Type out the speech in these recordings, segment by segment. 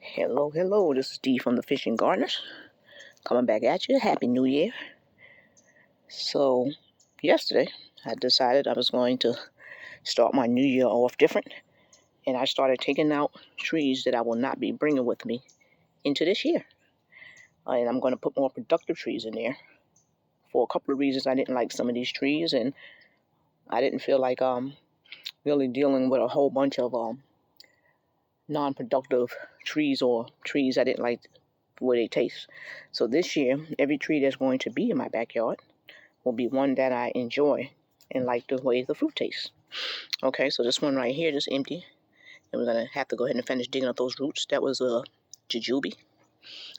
Hello, this is Dee from the Fishing Gardeners, coming back at you. Happy New Year. So, yesterday, I decided I was going to start my new year off different, and I started taking out trees that I will not be bringing with me into this year. And I'm going to put more productive trees in there. For a couple of reasons, I didn't like some of these trees, and I didn't feel like really dealing with a whole bunch of non-productive trees or trees I didn't like the way they taste. So this year, every tree that's going to be in my backyard will be one that I enjoy and like the way the fruit tastes. Okay, so this one right here is empty, and we're going to have to go ahead and finish digging up those roots. That was a jujube.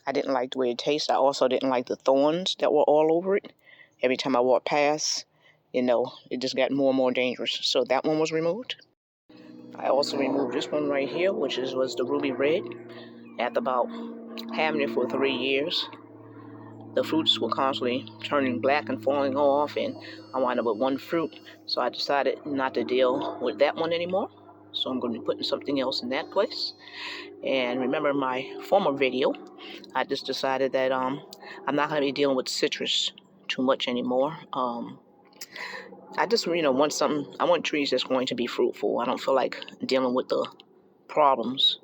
I didn't like the way it tastes. I also didn't like the thorns that were all over it. Every time I walked past, it just got more and more dangerous. So that one was removed. I also removed this one right here, which was the ruby red. After about having it for 3 years, the fruits were constantly turning black and falling off, and I wound up with one fruit. So I decided not to deal with that one anymore. So I'm going to be putting something else in that place. And remember my former video, I just decided that I'm not going to be dealing with citrus too much anymore. I just want something. I want trees that's going to be fruitful. I don't feel like dealing with the problems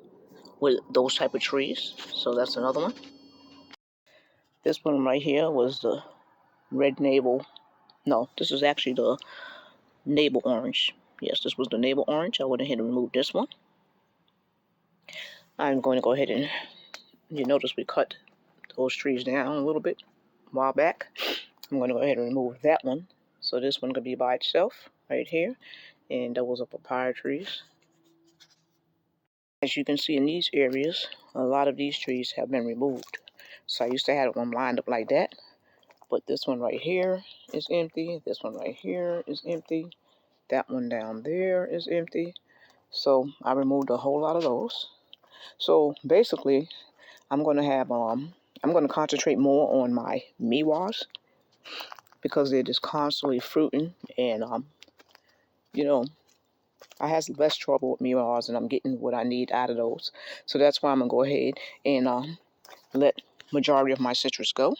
with those type of trees. So that's another one. This one right here was the red navel. No, this is actually the navel orange. Yes, this was the navel orange. I went ahead and removed this one. I'm going to go ahead and, you notice we cut those trees down a little bit a while back. I'm going to go ahead and remove that one. So this one could be by itself right here. And those are papaya trees. As you can see in these areas, a lot of these trees have been removed. So I used to have them lined up like that. But this one right here is empty. This one right here is empty. That one down there is empty. So I removed a whole lot of those. So basically, I'm going to concentrate more on my miwas because they're just constantly fruiting, and I have less trouble with miwas, and I'm getting what I need out of those. So that's why I'm gonna go ahead and let majority of my citrus go.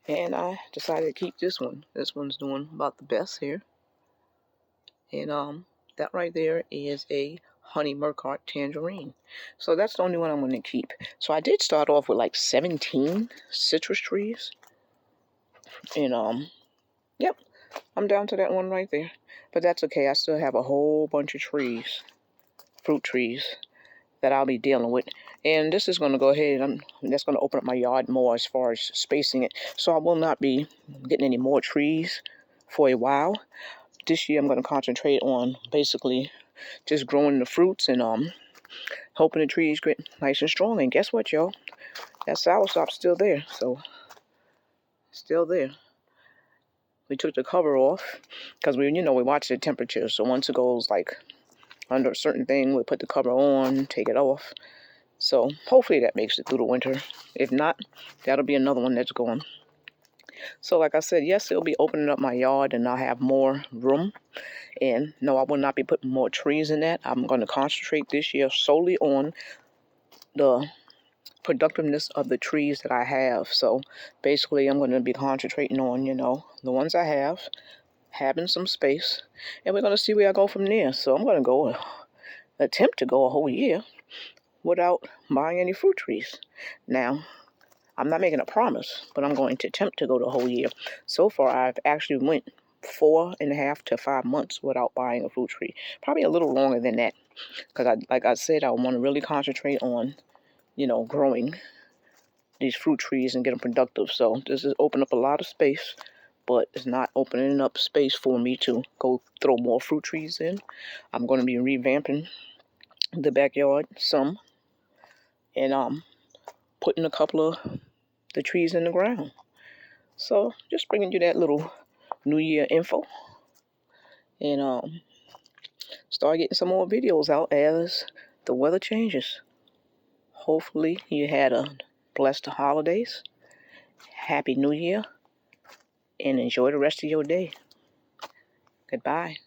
And I decided to keep this one. This one's doing about the best here. And that right there is a honey murcart tangerine. So that's the only one I'm going to keep. So I did start off with like 17 citrus trees. And yep, I'm down to that one right there. But that's okay. I still have a whole bunch of trees, fruit trees, that I'll be dealing with. And this is going to go ahead, that's going to open up my yard more as far as spacing it. So I will not be getting any more trees for a while. This year I'm going to concentrate on basically just growing the fruits and hoping the trees get nice and strong. And guess what, y'all? That soursop's still there. So, still there. We took the cover off because we watch the temperature. So once it goes like under a certain thing, we put the cover on, take it off. So hopefully that makes it through the winter. If not, that'll be another one that's going. So like I said, yes, it'll be opening up my yard and I'll have more room. And no, I will not be putting more trees in that. I'm going to concentrate this year solely on the productiveness of the trees that I have. So basically I'm going to be concentrating on, the ones I have, having some space, and we're going to see where I go from there. So I'm going to attempt to go a whole year without buying any fruit trees. Now, I'm not making a promise, but I'm going to attempt to go the whole year. So far, I've actually went 4.5 to 5 months without buying a fruit tree. Probably a little longer than that, because like I said, I want to really concentrate on, growing these fruit trees and get them productive. So this is opening up a lot of space, but it's not opening up space for me to go throw more fruit trees in. I'm going to be revamping the backyard some, and putting a couple of the trees in the ground. So just bringing you that little New Year info, and start getting some more videos out as the weather changes. Hopefully you had a blessed holidays, Happy New Year, and enjoy the rest of your day. Goodbye.